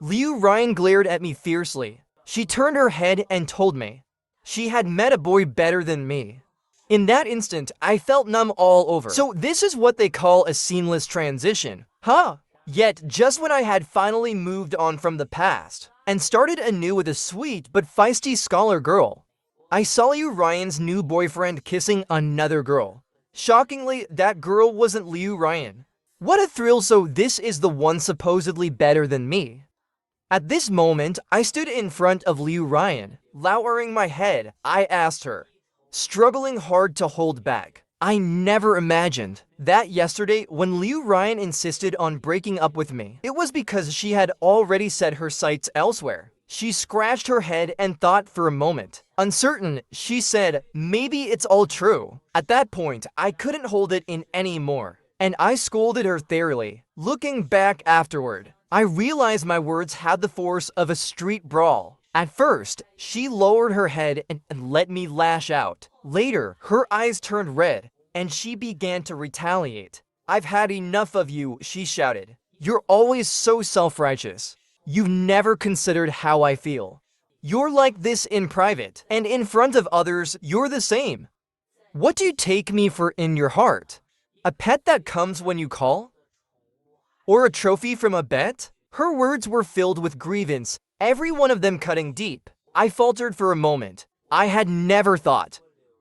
Liu Ryan glared at me fiercely. She turned her head and told me she had met a boy better than me. In that instant, I felt numb all over. So this is what they call a seamless transition, huh? Yet, just when I had finally moved on from the past and started anew with a sweet but feisty scholar girl, I saw Liu Ryan's new boyfriend kissing another girl. Shockingly, that girl wasn't Liu Ryan. What a thrill, so this is the one supposedly better than me. At this moment, I stood in front of Liu Ryan. Lowering my head, I asked her, struggling hard to hold back. I never imagined that yesterday when Liu Ryan insisted on breaking up with me, it was because she had already set her sights elsewhere. She scratched her head and thought for a moment. Uncertain, she said, maybe it's all true. At that point, I couldn't hold it in anymore, and I scolded her thoroughly. Looking back afterward, I realized my words had the force of a street brawl. At first, she lowered her head and let me lash out. Later, her eyes turned red, and she began to retaliate. I've had enough of you, she shouted. You're always so self-righteous. You've never considered how I feel. You're like this in private, and in front of others, you're the same. What do you take me for in your heart? A pet that comes when you call? Or a trophy from a bet? Her words were filled with grievance, every one of them cutting deep. I faltered for a moment. I had never thought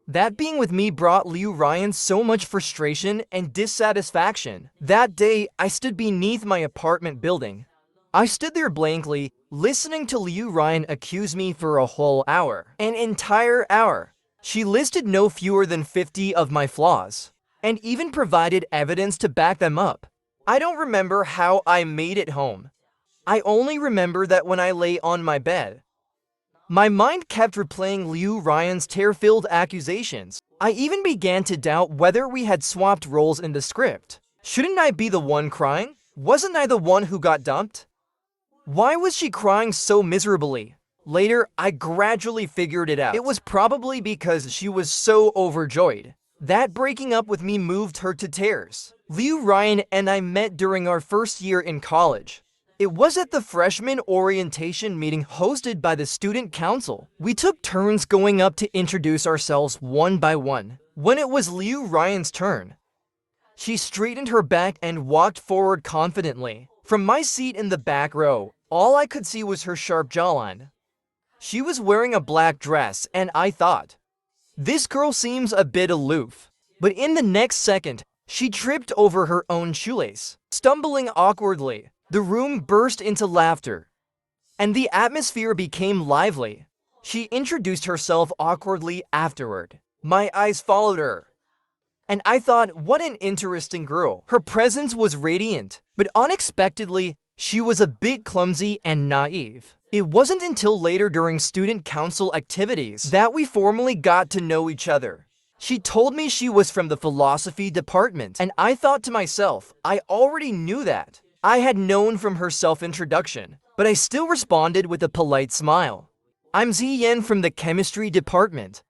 that being with me brought Liu Ryan so much frustration and dissatisfaction. That day, I stood beneath my apartment building. I stood there blankly, listening to Liu Ryan accuse me for a whole hour. An entire hour. She listed no fewer than 50 of my flaws, and even provided evidence to back them up. I don't remember how I made it home. I only remember that when I lay on my bed, my mind kept replaying Liu Ryan's tear-filled accusations. I even began to doubt whether we had swapped roles in the script. Shouldn't I be the one crying? Wasn't I the one who got dumped? Why was she crying so miserably? Later, I gradually figured it out. It was probably because she was so overjoyed that breaking up with me moved her to tears. Liu Ryan and I met during our first year in college. It was at the freshman orientation meeting hosted by the student council. We took turns going up to introduce ourselves one by one. When it was Liu Ryan's turn, she straightened her back and walked forward confidently. From my seat in the back row, all I could see was her sharp jawline. She was wearing a black dress, and I thought, this girl seems a bit aloof. But in the next second, she tripped over her own shoelace. Stumbling awkwardly, the room burst into laughter, and the atmosphere became lively. She introduced herself awkwardly afterward. My eyes followed her, and I thought, what an interesting girl. Her presence was radiant, but unexpectedly, she was a bit clumsy and naive. It wasn't until later during student council activities that we formally got to know each other. She told me she was from the philosophy department, and I thought to myself, I already knew that. I had known from her self-introduction, but I still responded with a polite smile. I'm Ziyan from the chemistry department.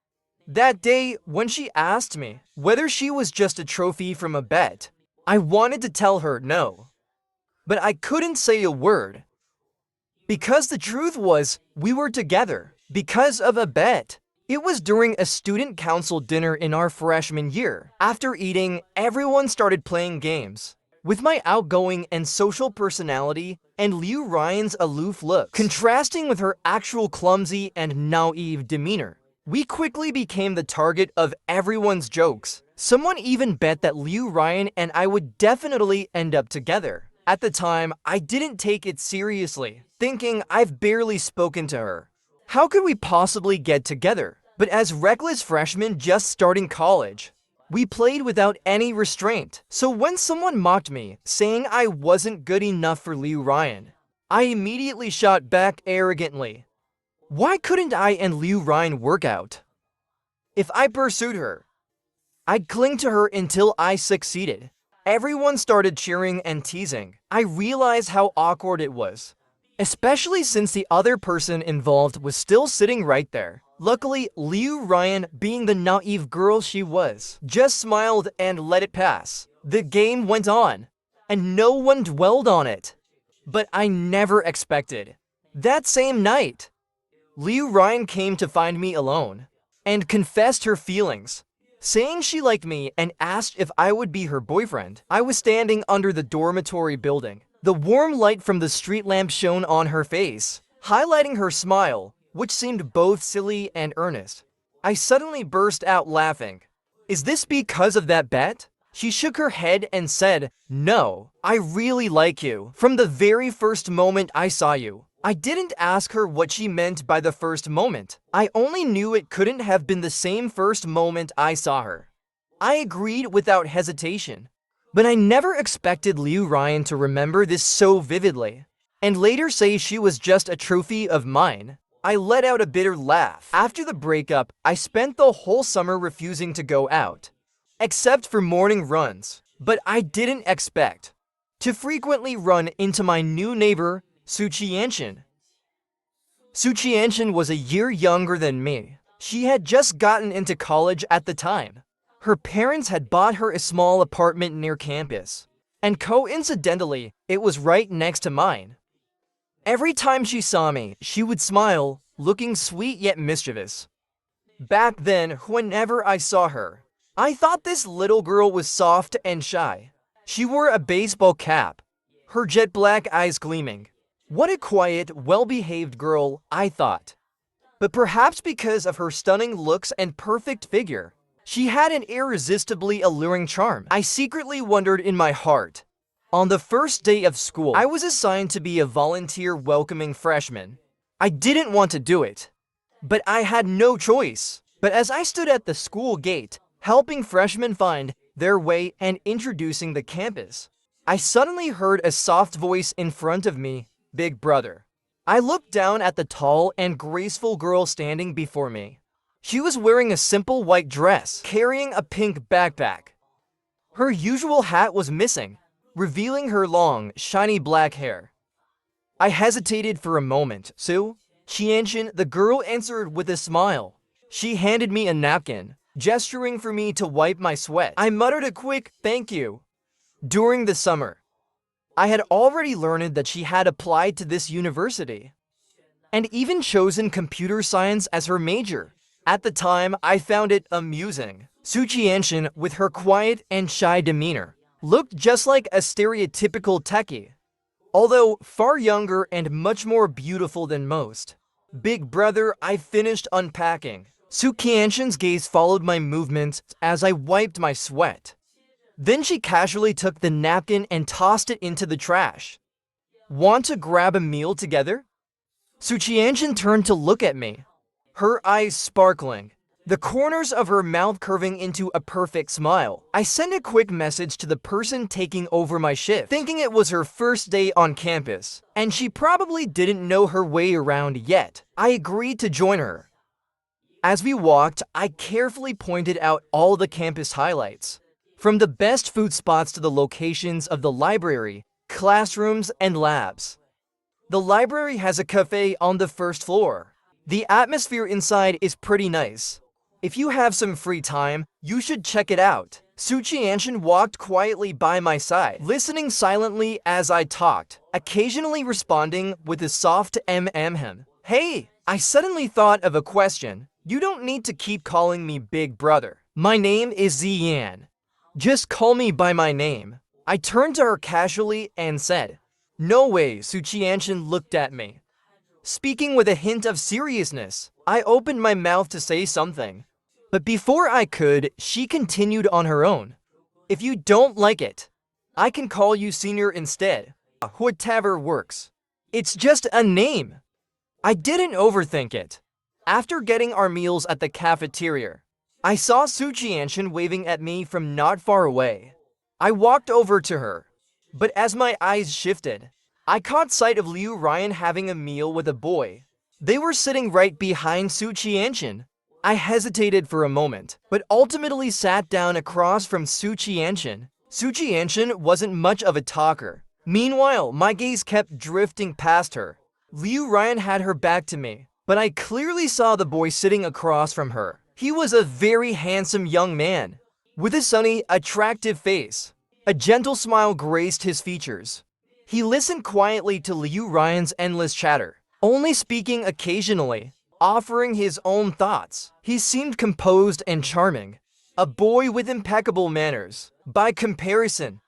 That day, when she asked me whether she was just a trophy from a bet, I wanted to tell her no. But I couldn't say a word. Because the truth was, we were together because of a bet. It was during a student council dinner in our freshman year. After eating, everyone started playing games. With my outgoing and social personality and Liu Ryan's aloof look, contrasting with her actual clumsy and naive demeanor, we quickly became the target of everyone's jokes. Someone even bet that Liu Ryan and I would definitely end up together. At the time, I didn't take it seriously, thinking I've barely spoken to her. How could we possibly get together? But as reckless freshmen just starting college, we played without any restraint. So when someone mocked me, saying I wasn't good enough for Liu Ryan, I immediately shot back arrogantly. Why couldn't I and Liu Ryan work out? If I pursued her, I'd cling to her until I succeeded. Everyone started cheering and teasing. I realized how awkward it was, especially since the other person involved was still sitting right there. Luckily, Liu Ryan, being the naive girl she was, just smiled and let it pass. The game went on, and no one dwelled on it. but I never expected. That same night, Liu Ryan came to find me alone and confessed her feelings, saying she liked me and asked if I would be her boyfriend. I was standing under the dormitory building. The warm light from the street lamp shone on her face, highlighting her smile, which seemed both silly and earnest. I suddenly burst out laughing. Is this because of that bet? She shook her head and said, "No, I really like you. From the very first moment I saw you." I didn't ask her what she meant by the first moment. I only knew it couldn't have been the same first moment I saw her. I agreed without hesitation. But I never expected Liu Ryan to remember this so vividly, and later say she was just a trophy of mine. I let out a bitter laugh. After the breakup, I spent the whole summer refusing to go out, except for morning runs. But I didn't expect to frequently run into my new neighbor, Su Qianshan. Su Qianshan was a year younger than me. She had just gotten into college at the time. Her parents had bought her a small apartment near campus, and coincidentally, it was right next to mine. Every time she saw me, she would smile, looking sweet yet mischievous. Back then, whenever I saw her, I thought this little girl was soft and shy. She wore a baseball cap, her jet black eyes gleaming. What a quiet, well-behaved girl, I thought. But perhaps because of her stunning looks and perfect figure, she had an irresistibly alluring charm. I secretly wondered in my heart. On the first day of school, I was assigned to be a volunteer welcoming freshman. I didn't want to do it, but I had no choice. But as I stood at the school gate, helping freshmen find their way and introducing the campus, I suddenly heard a soft voice in front of me, "Big brother." I looked down at the tall and graceful girl standing before me. She was wearing a simple white dress, carrying a pink backpack. Her usual hat was missing, revealing her long, shiny black hair. I hesitated for a moment. "Su Qianshan," the girl answered with a smile. She handed me a napkin, gesturing for me to wipe my sweat. I muttered a quick "thank you." During the summer, I had already learned that she had applied to this university, and even chosen computer science as her major. At the time, I found it amusing. Su Qianshan, with her quiet and shy demeanor, looked just like a stereotypical techie, although far younger and much more beautiful than most. "Big brother," I finished unpacking. Su Qianshan's gaze followed my movements as I wiped my sweat. Then she casually took the napkin and tossed it into the trash. "Want to grab a meal together?" Su Qianshan turned to look at me, her eyes sparkling, the corners of her mouth curving into a perfect smile. I sent a quick message to the person taking over my shift, thinking it was her first day on campus, and she probably didn't know her way around yet. I agreed to join her. As we walked, I carefully pointed out all the campus highlights, from the best food spots to the locations of the library, classrooms, and labs. The library has a cafe on the first floor. The atmosphere inside is pretty nice. If you have some free time, you should check it out. Su Qianshan walked quietly by my side, listening silently as I talked, occasionally responding with a soft "mm." "Hey," I suddenly thought of a question. "You don't need to keep calling me big brother. My name is Ziyan. Just call me by my name." I turned to her casually and said, "No way." Su Qianshan looked at me, speaking with a hint of seriousness. I opened my mouth to say something, but before I could, she continued on her own. "If you don't like it, I can call you senior instead. Whatever works. It's just a name." I didn't overthink it. After getting our meals at the cafeteria, I saw Su Qianshan waving at me from not far away. I walked over to her, but as my eyes shifted, I caught sight of Liu Ryan having a meal with a boy. They were sitting right behind Su Qianshan. I hesitated for a moment, but ultimately sat down across from Su Qianshan. Su Qianshan wasn't much of a talker. Meanwhile, my gaze kept drifting past her. Liu Ryan had her back to me, but I clearly saw the boy sitting across from her. He was a very handsome young man, with a sunny, attractive face. A gentle smile graced his features. He listened quietly to Liu Ryan's endless chatter, only speaking occasionally, offering his own thoughts. He seemed composed and charming, a boy with impeccable manners. By comparison,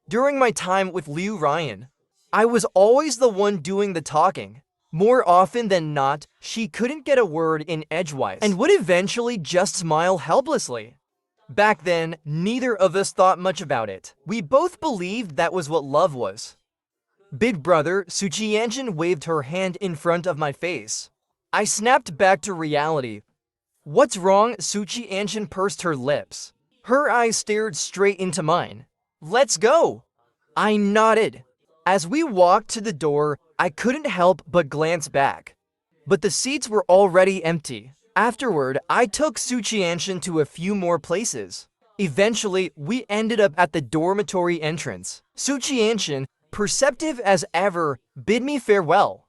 during my time with Liu Ryan, I was always the one doing the talking. More often than not, she couldn't get a word in edgewise and would eventually just smile helplessly. Back then, neither of us thought much about it. We both believed that was what love was. Big brother, Suchianshin waved her hand in front of my face. I snapped back to reality. What's wrong? Suchianshin pursed her lips. Her eyes stared straight into mine. Let's go! I nodded. As we walked to the door, I couldn't help but glance back. But the seats were already empty. Afterward, I took Suchianshin to a few more places. Eventually, we ended up at the dormitory entrance. Suchianshin, perceptive as ever, bid me farewell.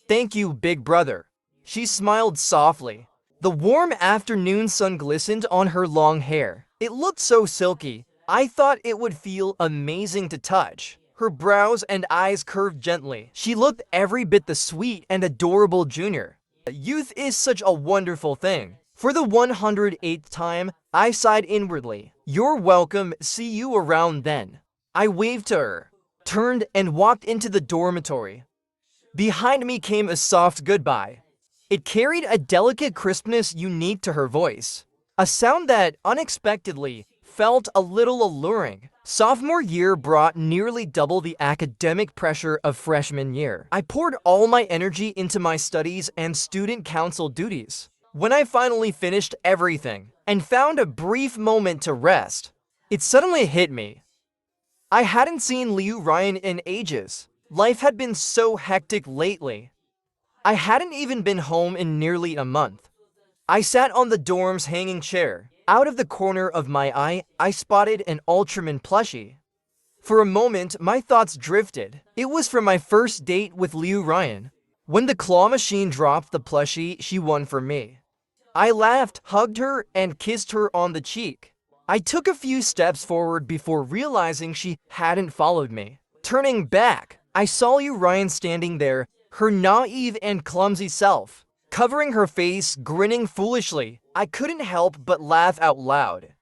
Thank you, big brother. She smiled softly. The warm afternoon sun glistened on her long hair. It looked so silky. I thought it would feel amazing to touch. Her brows and eyes curved gently. She looked every bit the sweet and adorable junior. Youth is such a wonderful thing. For the 108th time, I sighed inwardly. You're welcome, see you around then. I waved to her, turned and walked into the dormitory. Behind me came a soft goodbye. It carried a delicate crispness unique to her voice, a sound that, unexpectedly, felt a little alluring. Sophomore year brought nearly double the academic pressure of freshman year. I poured all my energy into my studies and student council duties. When I finally finished everything and found a brief moment to rest, it suddenly hit me. I hadn't seen Liu Ryan in ages. Life had been so hectic lately. I hadn't even been home in nearly a month. I sat on the dorm's hanging chair. Out of the corner of my eye, I spotted an Ultraman plushie. For a moment, my thoughts drifted. It was from my first date with Liu Ryan. When the claw machine dropped the plushie she won for me, I laughed, hugged her, and kissed her on the cheek. I took a few steps forward before realizing she hadn't followed me. Turning back, I saw Liu Ryan standing there, her naive and clumsy self, covering her face, grinning foolishly. I couldn't help but laugh out loud.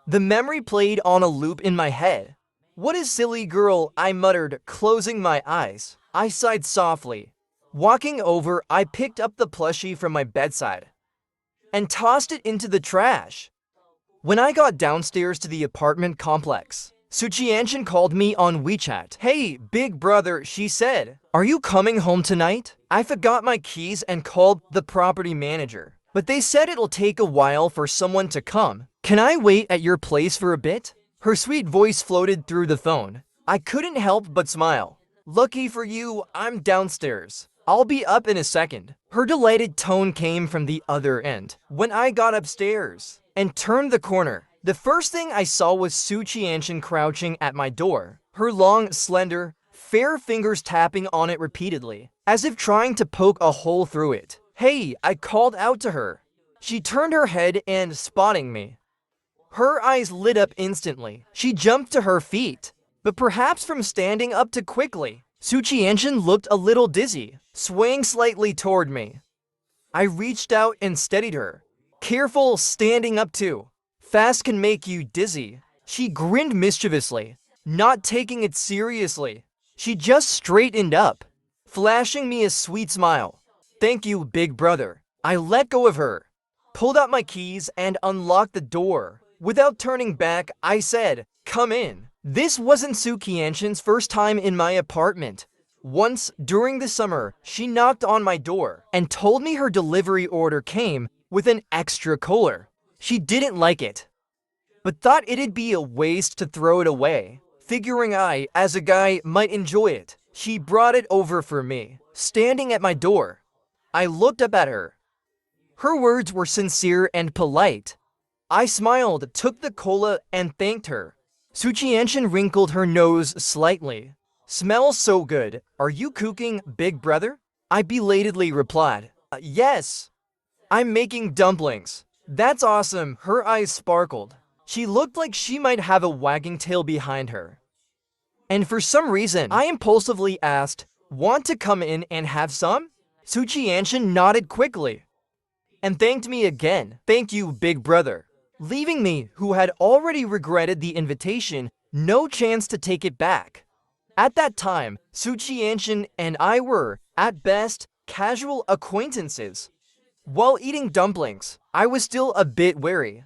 The memory played on a loop in my head. What a silly girl, I muttered, closing my eyes. I sighed softly. Walking over, I picked up the plushie from my bedside and tossed it into the trash. When I got downstairs to the apartment complex, Suchianshin called me on WeChat. Hey, big brother, she said. Are you coming home tonight? I forgot my keys and called the property manager, but they said it'll take a while for someone to come. Can I wait at your place for a bit? Her sweet voice floated through the phone. I couldn't help but smile. Lucky for you, I'm downstairs. I'll be up in a second. Her delighted tone came from the other end. When I got upstairs and turned the corner, the first thing I saw was Suchianshin crouching at my door, her long, slender, fair fingers tapping on it repeatedly, as if trying to poke a hole through it. Hey, I called out to her. She turned her head and, spotting me, her eyes lit up instantly. She jumped to her feet, but perhaps from standing up too quickly, Suchianshin looked a little dizzy, swaying slightly toward me. I reached out and steadied her. Careful standing up too. Fast can make you dizzy. She grinned mischievously, not taking it seriously. She just straightened up, flashing me a sweet smile. Thank you, big brother. I let go of her, pulled out my keys, and unlocked the door. Without turning back, I said, come in. This wasn't Suchianshin's first time in my apartment. Once, during the summer, she knocked on my door and told me her delivery order came with an extra collar. She didn't like it, but thought it'd be a waste to throw it away. Figuring I, as a guy, might enjoy it, she brought it over for me. Standing at my door, I looked up at her. Her words were sincere and polite. I smiled, took the cola, and thanked her. Suchianshin wrinkled her nose slightly. Smells so good. Are you cooking, big brother? I belatedly replied. Yes. I'm making dumplings. That's awesome. Her eyes sparkled. She looked like she might have a wagging tail behind her. And for some reason, I impulsively asked, "Want to come in and have some?" Suchianshin nodded quickly and thanked me again. "Thank you, big brother," leaving me, who had already regretted the invitation, no chance to take it back. At that time, Suchianshin and I were, at best, casual acquaintances. While eating dumplings, I was still a bit wary,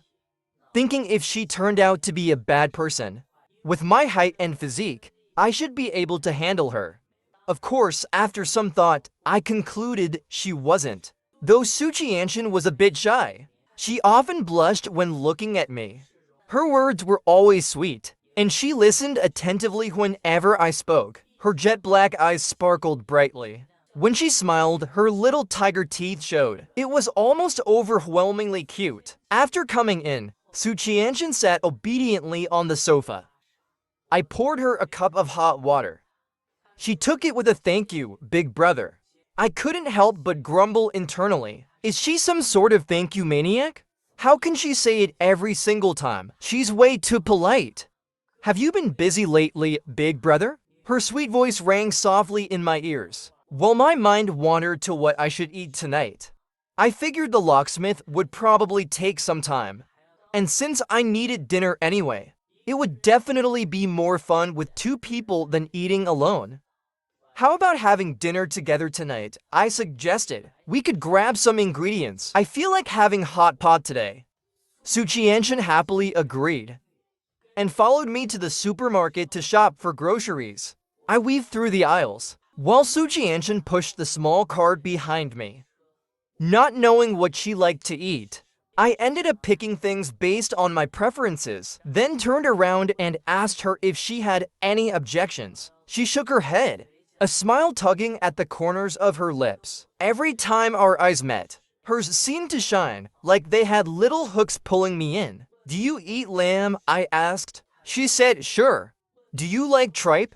thinking if she turned out to be a bad person, with my height and physique, I should be able to handle her. Of course, after some thought, I concluded she wasn't. Though Suchianshin was a bit shy, she often blushed when looking at me. Her words were always sweet, and she listened attentively whenever I spoke. Her jet black eyes sparkled brightly. When she smiled, her little tiger teeth showed. It was almost overwhelmingly cute. After coming in, Suchianshin sat obediently on the sofa. I poured her a cup of hot water. She took it with a "Thank you, big brother." I couldn't help but grumble internally. Is she some sort of thank you maniac? How can she say it every single time? She's way too polite. "Have you been busy lately, big brother?" Her sweet voice rang softly in my ears, while my mind wandered to what I should eat tonight. I figured the locksmith would probably take some time, and since I needed dinner anyway, it would definitely be more fun with two people than eating alone. "How about having dinner together tonight?" I suggested. "We could grab some ingredients. I feel like having hot pot today." Suchianshin happily agreed and followed me to the supermarket to shop for groceries. I weaved through the aisles, while Suchianshin pushed the small cart behind me. Not knowing what she liked to eat, I ended up picking things based on my preferences, then turned around and asked her if she had any objections. She shook her head, a smile tugging at the corners of her lips. Every time our eyes met, hers seemed to shine, like they had little hooks pulling me in. "Do you eat lamb?" I asked. She said, "Sure." "Do you like tripe?"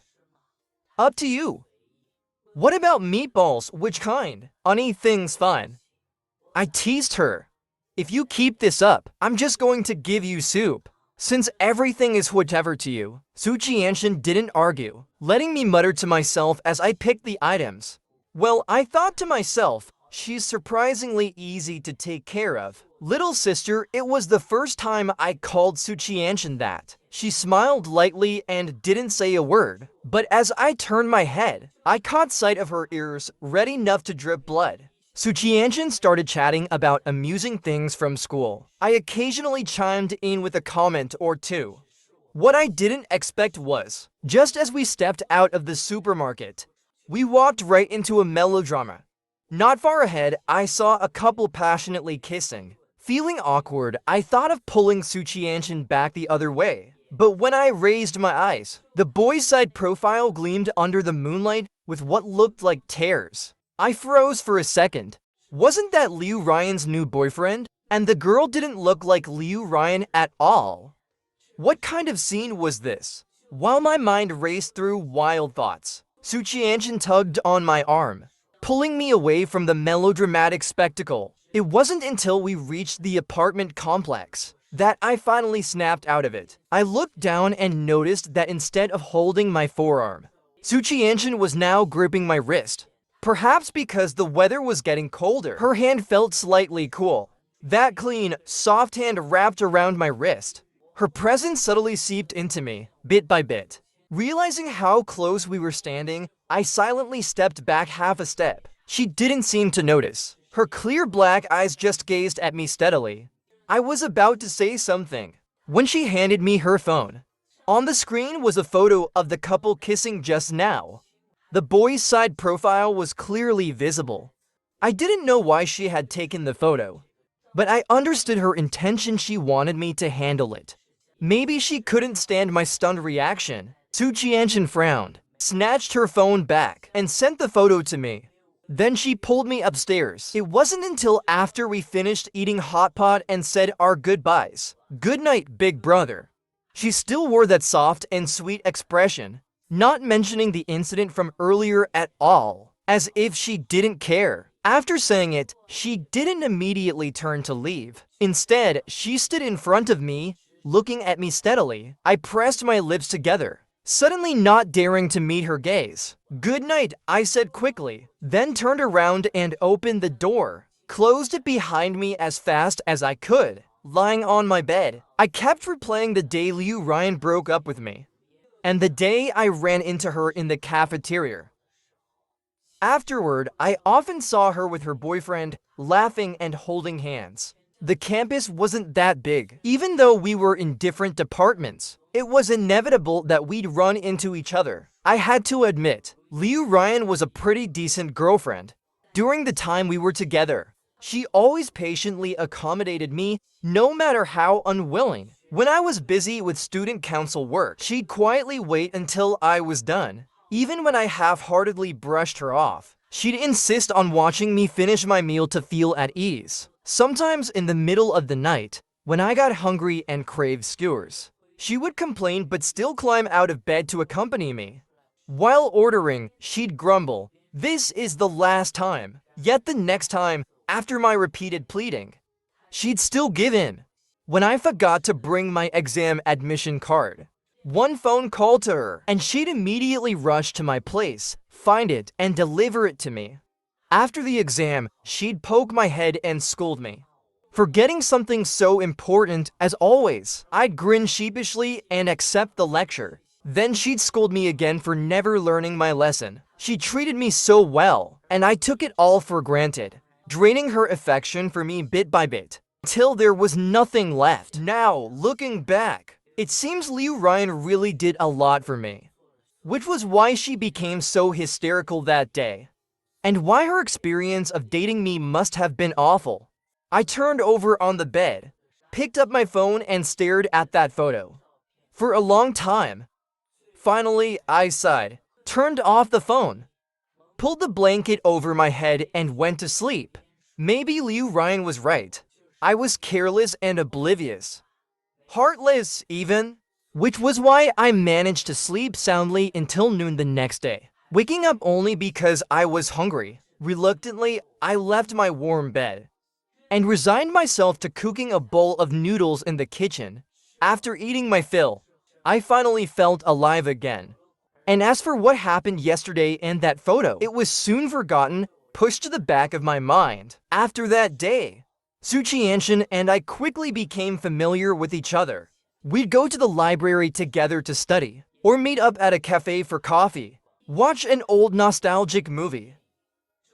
"Up to you." "What about meatballs? Which kind?" "Anything's fine." I teased her. "If you keep this up, I'm just going to give you soup, since everything is whatever to you." Suchianshin didn't argue, letting me mutter to myself as I picked the items. Well, I thought to myself, she's surprisingly easy to take care of. "Little sister," it was the first time I called Suchianshin that. She smiled lightly and didn't say a word, but as I turned my head, I caught sight of her ears, red enough to drip blood. Suchianshin started chatting about amusing things from school. I occasionally chimed in with a comment or two. What I didn't expect was, just as we stepped out of the supermarket, we walked right into a melodrama. Not far ahead, I saw a couple passionately kissing. Feeling awkward, I thought of pulling Suchianshin back the other way. But when I raised my eyes, the boy's side profile gleamed under the moonlight with what looked like tears. I froze for a second. Wasn't that Liu Ryan's new boyfriend? And the girl didn't look like Liu Ryan at all. What kind of scene was this? While my mind raced through wild thoughts, Suchianshin tugged on my arm, pulling me away from the melodramatic spectacle. It wasn't until we reached the apartment complex that I finally snapped out of it. I looked down and noticed that instead of holding my forearm, Suchianshin was now gripping my wrist. Perhaps because the weather was getting colder, her hand felt slightly cool. That clean, soft hand wrapped around my wrist. Her presence subtly seeped into me, bit by bit. Realizing how close we were standing, I silently stepped back half a step. She didn't seem to notice. Her clear black eyes just gazed at me steadily. I was about to say something when she handed me her phone. On the screen was a photo of the couple kissing just now. The boy's side profile was clearly visible. I didn't know why she had taken the photo, but I understood her intention. She wanted me to handle it. Maybe she couldn't stand my stunned reaction. Suchianshin frowned, snatched her phone back, and sent the photo to me. Then she pulled me upstairs. It wasn't until after we finished eating hot pot and said our goodbyes. "Good night, big brother." She still wore that soft and sweet expression, not mentioning the incident from earlier at all, as if she didn't care. After saying it, she didn't immediately turn to leave. Instead, she stood in front of me, looking at me steadily. I pressed my lips together, suddenly not daring to meet her gaze. "Good night," I said quickly, then turned around and opened the door, closed it behind me as fast as I could. Lying on my bed, I kept replaying the day Liu Ryan broke up with me, and the day I ran into her in the cafeteria. Afterward, I often saw her with her boyfriend, laughing and holding hands. The campus wasn't that big. Even though we were in different departments, it was inevitable that we'd run into each other. I had to admit, Liu Ryan was a pretty decent girlfriend. During the time we were together, she always patiently accommodated me, no matter how unwilling. When I was busy with student council work, she'd quietly wait until I was done. Even when I half-heartedly brushed her off, she'd insist on watching me finish my meal to feel at ease. Sometimes in the middle of the night, when I got hungry and craved skewers, she would complain but still climb out of bed to accompany me. While ordering, she'd grumble, "This is the last time." Yet the next time, after my repeated pleading, she'd still give in. When I forgot to bring my exam admission card, one phone call to her, and she'd immediately rush to my place, find it, and deliver it to me. After the exam, she'd poke my head and scold me. Forgetting something so important as always, I'd grin sheepishly and accept the lecture. Then she'd scold me again for never learning my lesson. She treated me so well, and I took it all for granted, draining her affection for me bit by bit, until there was nothing left. Now, looking back, it seems Liu Ryan really did a lot for me, which was why she became so hysterical that day, and why her experience of dating me must have been awful. I turned over on the bed, picked up my phone and stared at that photo for a long time. Finally, I sighed, turned off the phone, pulled the blanket over my head and went to sleep. Maybe Liu Ryan was right. I was careless and oblivious. Heartless, even. Which was why I managed to sleep soundly until noon the next day, waking up only because I was hungry. Reluctantly, I left my warm bed and resigned myself to cooking a bowl of noodles in the kitchen. After eating my fill, I finally felt alive again. And as for what happened yesterday and that photo, it was soon forgotten, pushed to the back of my mind. After that day, Su Qianshan and I quickly became familiar with each other. We'd go to the library together to study, or meet up at a cafe for coffee, watch an old nostalgic movie,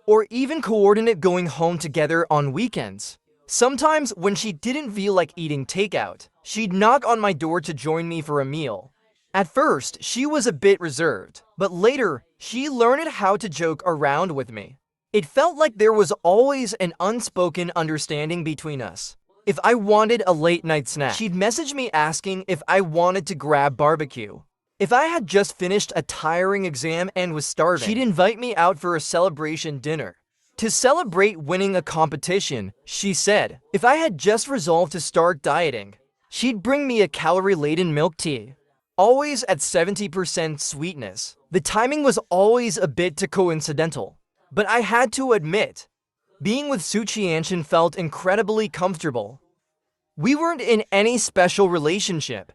or even coordinate going home together on weekends. Sometimes, when she didn't feel like eating takeout, she'd knock on my door to join me for a meal. At first, she was a bit reserved, but later, she learned how to joke around with me. It felt like there was always an unspoken understanding between us. If I wanted a late-night snack, she'd message me asking if I wanted to grab barbecue. If I had just finished a tiring exam and was starving, she'd invite me out for a celebration dinner. To celebrate winning a competition, she said. If I had just resolved to start dieting, she'd bring me a calorie-laden milk tea, always at 70% sweetness. The timing was always a bit too coincidental, but I had to admit, being with Su Qianshan felt incredibly comfortable. We weren't in any special relationship.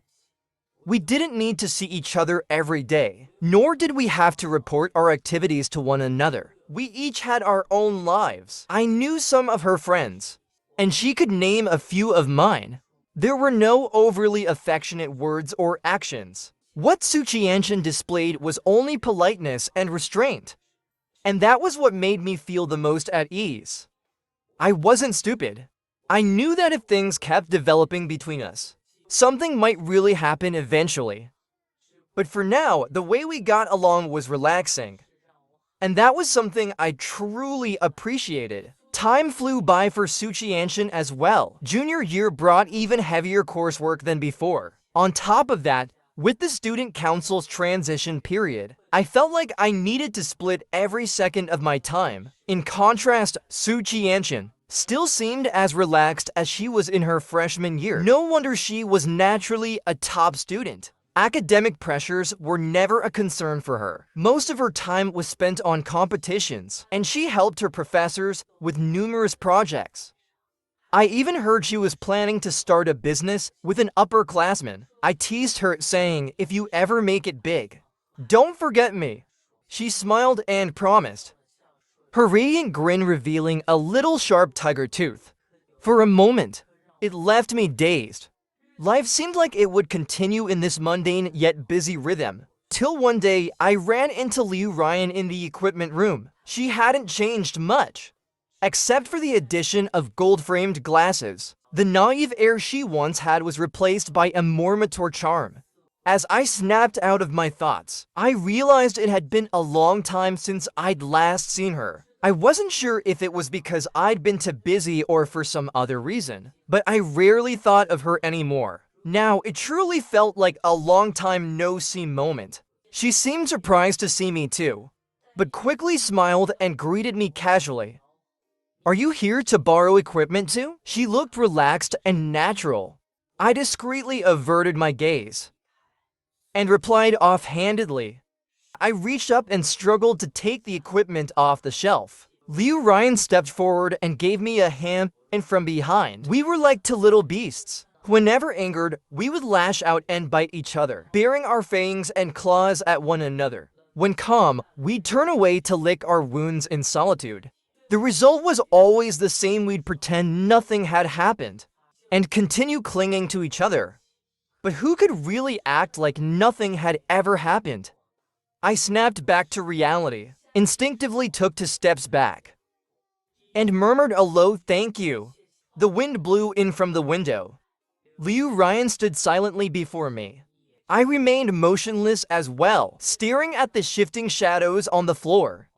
We didn't need to see each other every day, nor did we have to report our activities to one another. We each had our own lives. I knew some of her friends, and she could name a few of mine. There were no overly affectionate words or actions. What Su Qianshan displayed was only politeness and restraint, and that was what made me feel the most at ease. I wasn't stupid. I knew that if things kept developing between us, something might really happen eventually. But for now, the way we got along was relaxing, and that was something I truly appreciated. Time flew by for Su Qianshan as well. Junior year brought even heavier coursework than before. On top of that, with the student council's transition period, I felt like I needed to split every second of my time. In contrast, Su Qianshan still seemed as relaxed as she was in her freshman year. No wonder she was naturally a top student. Academic pressures were never a concern for her. Most of her time was spent on competitions, and she helped her professors with numerous projects. I even heard she was planning to start a business with an upperclassman. I teased her, saying, "If you ever make it big, don't forget me." She smiled and promised, her radiant grin revealing a little sharp tiger tooth. For a moment, it left me dazed. Life seemed like it would continue in this mundane yet busy rhythm, till one day I ran into Liu Ryan in the equipment room. She hadn't changed much, except for the addition of gold-framed glasses. The naive air she once had was replaced by a more mature charm. As I snapped out of my thoughts, I realized it had been a long time since I'd last seen her. I wasn't sure if it was because I'd been too busy or for some other reason, but I rarely thought of her anymore. Now, it truly felt like a long time no-see moment. She seemed surprised to see me too, but quickly smiled and greeted me casually. "Are you here to borrow equipment too?" She looked relaxed and natural. I discreetly averted my gaze and replied offhandedly. I reached up and struggled to take the equipment off the shelf. Liu Ryan stepped forward and gave me a hand, and from behind, we were like two little beasts. Whenever angered, we would lash out and bite each other, baring our fangs and claws at one another. When calm, we'd turn away to lick our wounds in solitude. The result was always the same: we'd pretend nothing had happened and continue clinging to each other. But who could really act like nothing had ever happened? I snapped back to reality, instinctively took 2 steps back, and murmured a low "thank you." The wind blew in from the window. Liu Ryan stood silently before me. I remained motionless as well, staring at the shifting shadows on the floor.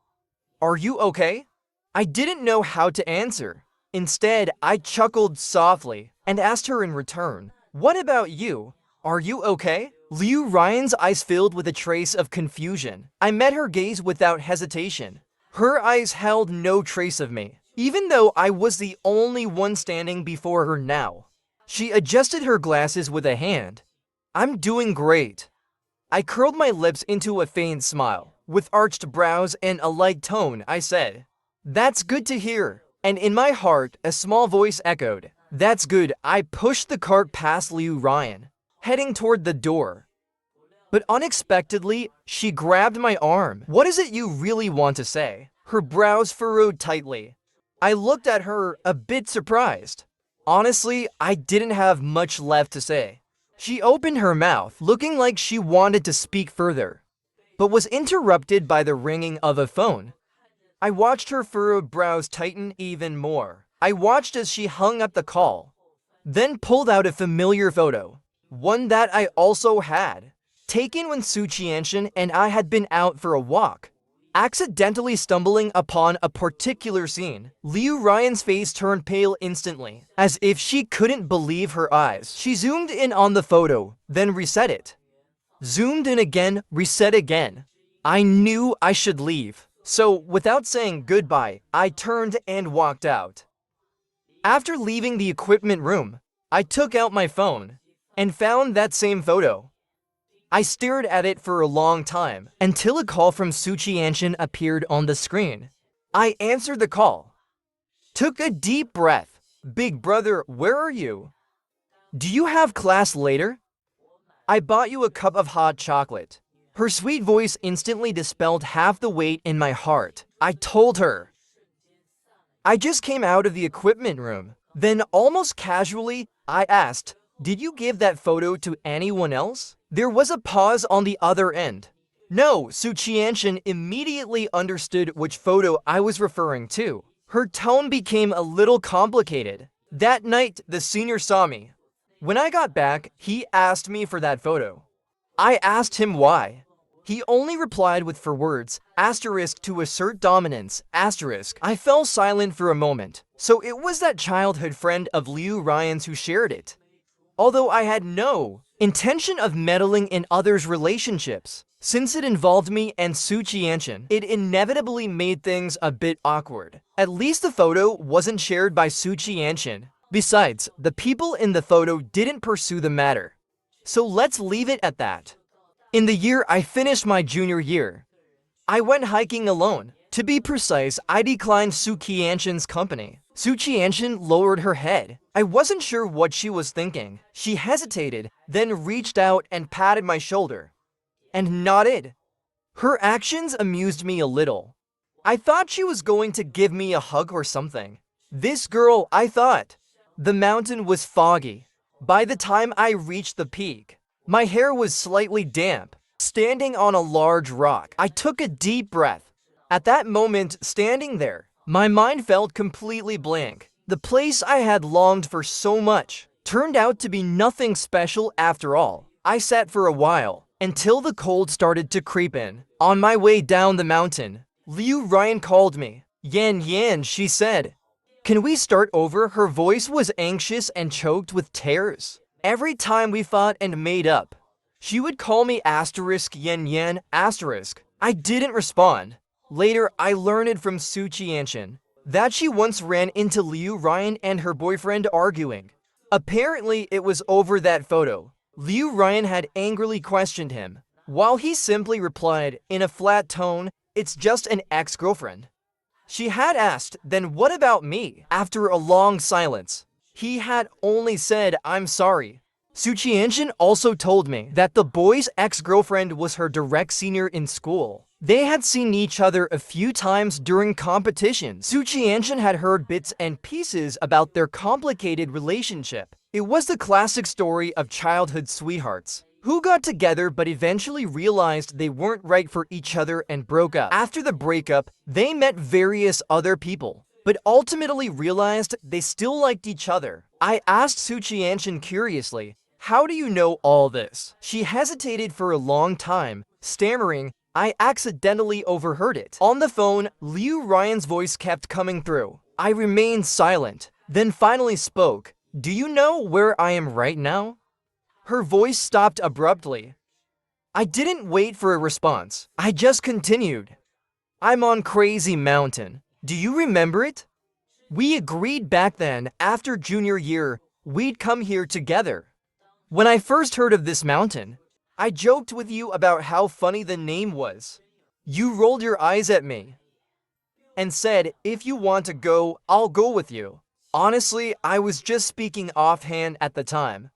"Are you okay?" I didn't know how to answer. Instead, I chuckled softly and asked her in return, "What about you? Are you okay?" Liu Ryan's eyes filled with a trace of confusion. I met her gaze without hesitation. Her eyes held no trace of me, even though I was the only one standing before her now. She adjusted her glasses with a hand. "I'm doing great." I curled my lips into a faint smile. With arched brows and a light tone, I said, "That's good to hear." And in my heart, a small voice echoed, "That's good." I pushed the cart past Liu Ryan, heading toward the door. But unexpectedly, she grabbed my arm. "What is it you really want to say?" Her brows furrowed tightly. I looked at her, a bit surprised. Honestly, I didn't have much left to say. She opened her mouth, looking like she wanted to speak further, but was interrupted by the ringing of a phone. I watched her furrowed brows tighten even more. I watched as she hung up the call, then pulled out a familiar photo, one that I also had, taken when Su Qianshan and I had been out for a walk. Accidentally stumbling upon a particular scene, Liu Ryan's face turned pale instantly, as if she couldn't believe her eyes. She zoomed in on the photo, then reset it. Zoomed in again, reset again. I knew I should leave. So, without saying goodbye, I turned and walked out. After leaving the equipment room, I took out my phone and found that same photo. I stared at it for a long time, until a call from Su Qianshan appeared on the screen. I answered the call, took a deep breath. "Big brother, where are you? Do you have class later? I bought you a cup of hot chocolate." Her sweet voice instantly dispelled half the weight in my heart. I told her, "I just came out of the equipment room." Then, almost casually, I asked, "Did you give that photo to anyone else?" There was a pause on the other end. No, Su Qianshan immediately understood which photo I was referring to. Her tone became a little complicated. That night, the senior saw me. When I got back, he asked me for that photo. I asked him why. He only replied with 4 words, asterisk to assert dominance, asterisk. I fell silent for a moment. So it was that childhood friend of Liu Ryan's who shared it. Although I had no intention of meddling in others' relationships, since it involved me and Su Qianshan, it inevitably made things a bit awkward. At least the photo wasn't shared by Su Qianshan. Besides, the people in the photo didn't pursue the matter. So let's leave it at that. In the year I finished my junior year, I went hiking alone. To be precise, I declined Su Qianshan's company, Suchianshin lowered her head. I wasn't sure what she was thinking. She hesitated, then reached out and patted my shoulder and nodded. Her actions amused me a little. I thought she was going to give me a hug or something. This girl, I thought. The mountain was foggy. By the time I reached the peak, my hair was slightly damp. Standing on a large rock, I took a deep breath. At that moment, standing there, my mind felt completely blank. The place I had longed for so much turned out to be nothing special after all. I sat for a while, until the cold started to creep in. On my way down the mountain, Liu Ryan called me. Yan Yan, she said. Can we start over? Her voice was anxious and choked with tears. Every time we fought and made up, she would call me Yan Yan. I didn't respond. Later, I learned from Suchianshin that she once ran into Liu Ryan and her boyfriend arguing. Apparently, it was over that photo. Liu Ryan had angrily questioned him, while he simply replied in a flat tone, "It's just an ex-girlfriend." She had asked, "Then what about me?" After a long silence, he had only said, "I'm sorry." Suchianshin also told me that the boy's ex-girlfriend was her direct senior in school. They had seen each other a few times during competitions. Suchianshin had heard bits and pieces about their complicated relationship. It was the classic story of childhood sweethearts who got together but eventually realized they weren't right for each other and broke up. After the breakup, they met various other people, but ultimately realized they still liked each other. I asked Suchianshin curiously, "How do you know all this?" She hesitated for a long time, stammering, "I accidentally overheard it." On the phone, Liu Ryan's voice kept coming through. I remained silent, then finally spoke. "Do you know where I am right now?" Her voice stopped abruptly. I didn't wait for a response. I just continued. "I'm on Crazy Mountain. Do you remember it? We agreed back then, after junior year, we'd come here together. When I first heard of this mountain, I joked with you about how funny the name was. You rolled your eyes at me and said, 'If you want to go, I'll go with you.' Honestly, I was just speaking offhand at the time.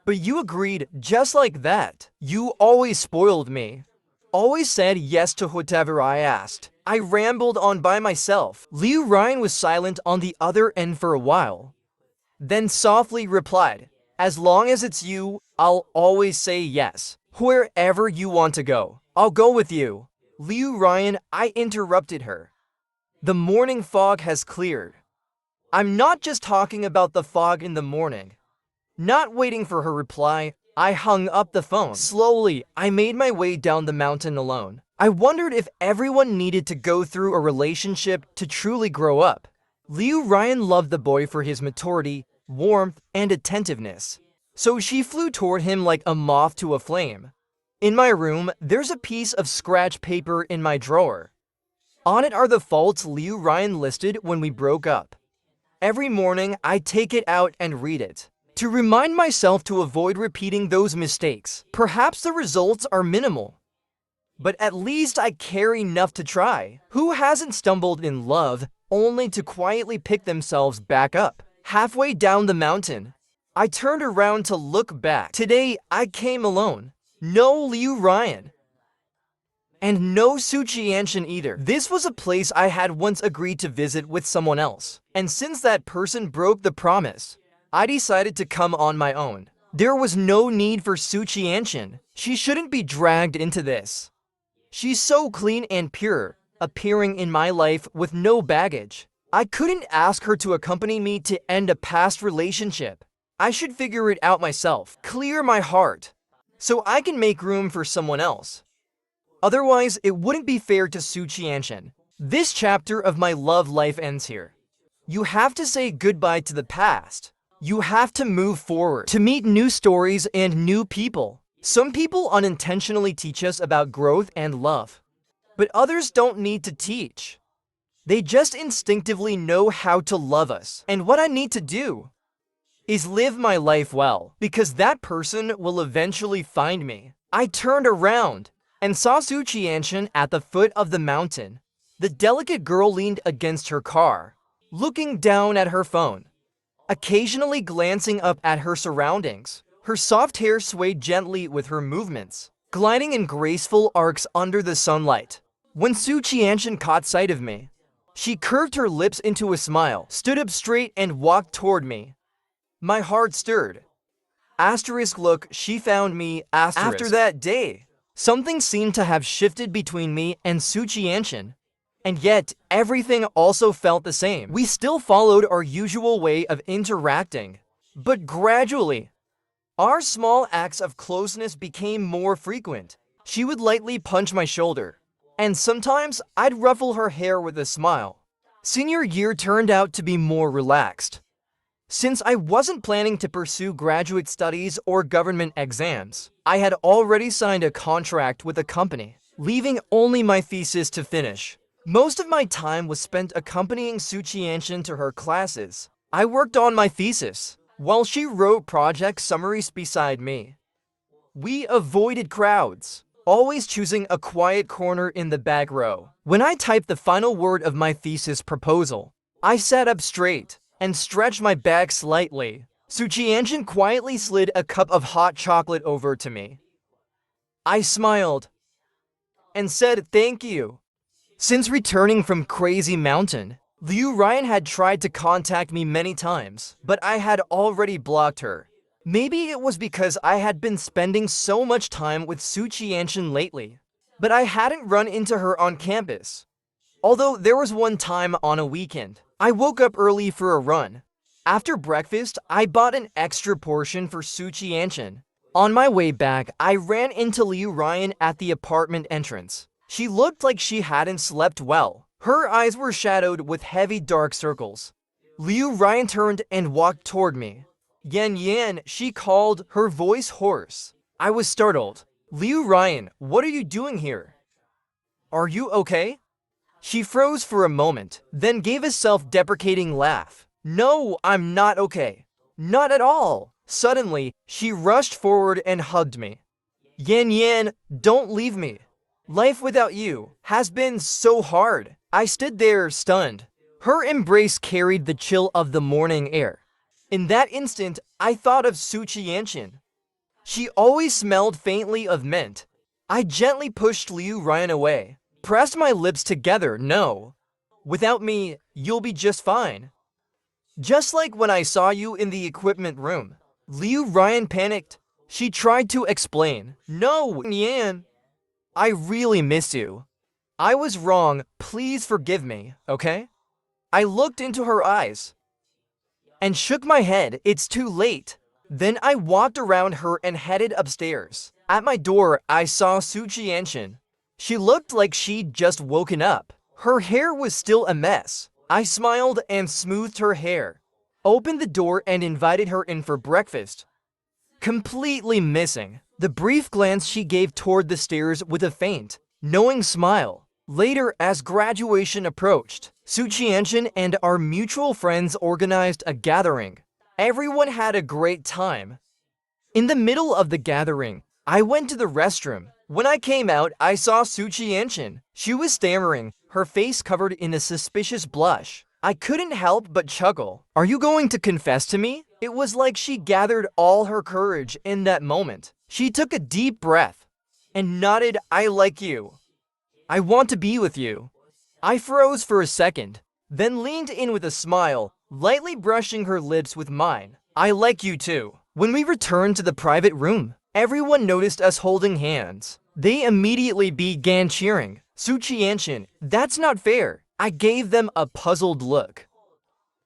But you agreed just like that. You always spoiled me. Always said yes to whatever I asked." I rambled on by myself. Liu Ryan was silent on the other end for a while, then softly replied, "As long as it's you, I'll always say yes. Wherever you want to go, I'll go with you." "Liu Ryan," I interrupted her. "The morning fog has cleared. I'm not just talking about the fog in the morning." Not waiting for her reply, I hung up the phone. Slowly, I made my way down the mountain alone. I wondered if everyone needed to go through a relationship to truly grow up. Liu Ryan loved the boy for his maturity, warmth, and attentiveness, so she flew toward him like a moth to a flame. In my room, there's a piece of scratch paper in my drawer. On it are the faults Liu Ryan listed when we broke up. Every morning, I take it out and read it, to remind myself to avoid repeating those mistakes. Perhaps the results are minimal, but at least I care enough to try. Who hasn't stumbled in love only to quietly pick themselves back up? Halfway down the mountain, I turned around to look back. Today, I came alone. No Liu Ryan. And no Suchianshin either. This was a place I had once agreed to visit with someone else. And since that person broke the promise, I decided to come on my own. There was no need for Suchianshin. She shouldn't be dragged into this. She's so clean and pure, appearing in my life with no baggage. I couldn't ask her to accompany me to end a past relationship. I should figure it out myself, clear my heart, so I can make room for someone else. Otherwise, it wouldn't be fair to Suchianshin. This chapter of my love life ends here. You have to say goodbye to the past. You have to move forward, to meet new stories and new people. Some people unintentionally teach us about growth and love, but others don't need to teach. They just instinctively know how to love us. And what I need to do is live my life well, because that person will eventually find me. I turned around and saw Suchianshin at the foot of the mountain. The delicate girl leaned against her car, looking down at her phone, occasionally glancing up at her surroundings. Her soft hair swayed gently with her movements, gliding in graceful arcs under the sunlight. When Su Qianxian caught sight of me, she curved her lips into a smile, stood up straight, and walked toward me. My heart stirred. Asterisk look, she found me, asterisk. After that day, something seemed to have shifted between me and Su Qianxian. And yet, everything also felt the same. We still followed our usual way of interacting. But gradually, our small acts of closeness became more frequent. She would lightly punch my shoulder, and sometimes I'd ruffle her hair with a smile. Senior year turned out to be more relaxed. Since I wasn't planning to pursue graduate studies or government exams, I had already signed a contract with a company, leaving only my thesis to finish. Most of my time was spent accompanying Su Qianxian to her classes. I worked on my thesis, while she wrote project summaries beside me. We avoided crowds, always choosing a quiet corner in the back row. When I typed the final word of my thesis proposal, I sat up straight and stretched my back slightly. Su Qianxian quietly slid a cup of hot chocolate over to me. I smiled and said thank you. Since returning from Crazy Mountain, Liu Ryan had tried to contact me many times, but I had already blocked her. Maybe it was because I had been spending so much time with Su Qianxian lately, but I hadn't run into her on campus. Although there was one time on a weekend, I woke up early for a run. After breakfast, I bought an extra portion for Su Qianxian. On my way back, I ran into Liu Ryan at the apartment entrance. She looked like she hadn't slept well. Her eyes were shadowed with heavy dark circles. Liu Ryan turned and walked toward me. Yan Yan, she called, her voice hoarse. I was startled. Liu Ryan, what are you doing here? Are you okay? She froze for a moment, then gave a self-deprecating laugh. No, I'm not okay. Not at all. Suddenly, she rushed forward and hugged me. Yan Yan, don't leave me. Life without you has been so hard. I stood there, stunned. Her embrace carried the chill of the morning air. In that instant, I thought of Su Qianxian. She always smelled faintly of mint. I gently pushed Liu Ryan away, pressed my lips together. No. Without me, you'll be just fine. Just like when I saw you in the equipment room. Liu Ryan panicked. She tried to explain. No, Yan. I really miss you. I was wrong. Please forgive me, okay? I looked into her eyes and shook my head. It's too late. Then I walked around her and headed upstairs. At my door, I saw Su Qianxian. She looked like she'd just woken up. Her hair was still a mess. I smiled and smoothed her hair, opened the door and invited her in for breakfast. Completely missing the brief glance she gave toward the stairs with a faint, knowing smile. Later, as graduation approached, Su Qianxian and our mutual friends organized a gathering. Everyone had a great time. In the middle of the gathering, I went to the restroom. When I came out, I saw Su Qianxian. She was stammering, her face covered in a suspicious blush. I couldn't help but chuckle. Are you going to confess to me? It was like she gathered all her courage in that moment. She took a deep breath and nodded. I like you. I want to be with you. I froze for a second, then leaned in with a smile, lightly brushing her lips with mine. I like you too. When we returned to the private room, everyone noticed us holding hands. They immediately began cheering. Su Qianxian, that's not fair. I gave them a puzzled look.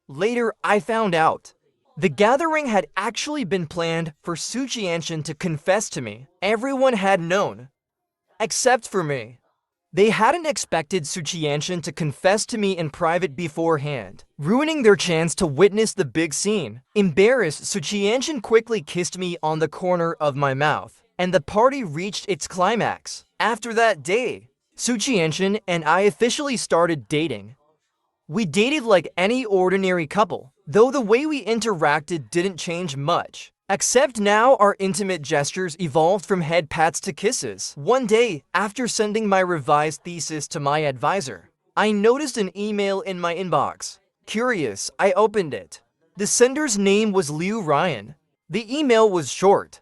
Later, I found out. The gathering had actually been planned for Su Qianxian to confess to me. Everyone had known, except for me. They hadn't expected Su Qianxian to confess to me in private beforehand, ruining their chance to witness the big scene. Embarrassed, Su Qianxian quickly kissed me on the corner of my mouth, and the party reached its climax. After that day, Su Qianxian and I officially started dating. We dated like any ordinary couple, though the way we interacted didn't change much. Except now our intimate gestures evolved from head pats to kisses. One day, after sending my revised thesis to my advisor, I noticed an email in my inbox. Curious, I opened it. The sender's name was Liu Ryan. The email was short.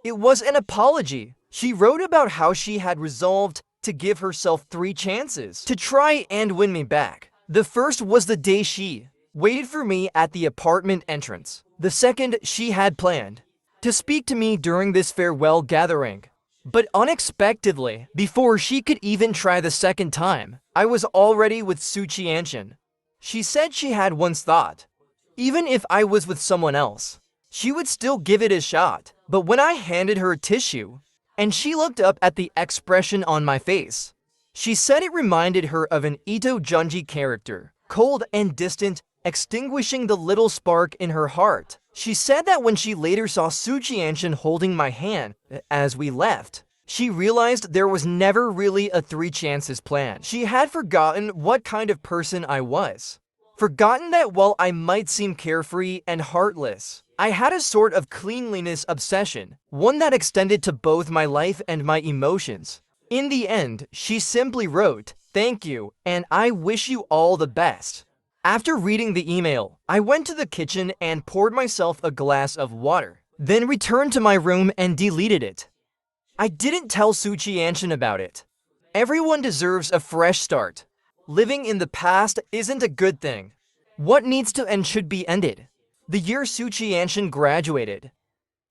It was an apology. She wrote about how she had resolved to give herself 3 chances to try and win me back. The first was the day she waited for me at the apartment entrance. The second, she had planned to speak to me during this farewell gathering. But unexpectedly, before she could even try the second time, I was already with Su Qianshan. She said she had once thought, even if I was with someone else, she would still give it a shot. But when I handed her a tissue, and she looked up at the expression on my face, she said it reminded her of an Ito Junji character, cold and distant, extinguishing the little spark in her heart. She said that when she later saw Su Qianshan holding my hand as we left, she realized there was never really a 3 chances plan. She had forgotten what kind of person I was. Forgotten that while I might seem carefree and heartless, I had a sort of cleanliness obsession, one that extended to both my life and my emotions. In the end, she simply wrote, "Thank you, and I wish you all the best." After reading the email, I went to the kitchen and poured myself a glass of water, then returned to my room and deleted it. I didn't tell Su Qianshan about it. Everyone deserves a fresh start. Living in the past isn't a good thing. What needs to and should be ended. The year Su Qianshan graduated,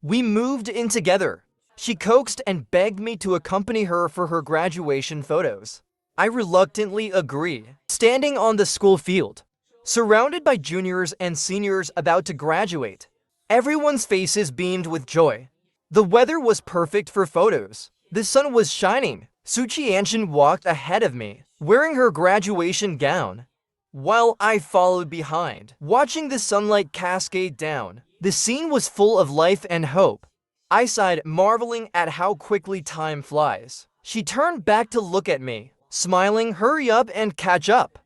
we moved in together. She coaxed and begged me to accompany her for her graduation photos. I reluctantly agreed. Standing on the school field, surrounded by juniors and seniors about to graduate, everyone's faces beamed with joy. The weather was perfect for photos. The sun was shining. Su Qianshan walked ahead of me, wearing her graduation gown, while I followed behind, watching the sunlight cascade down. The scene was full of life and hope. I sighed, marveling at how quickly time flies. She turned back to look at me, smiling, "Hurry up and catch up."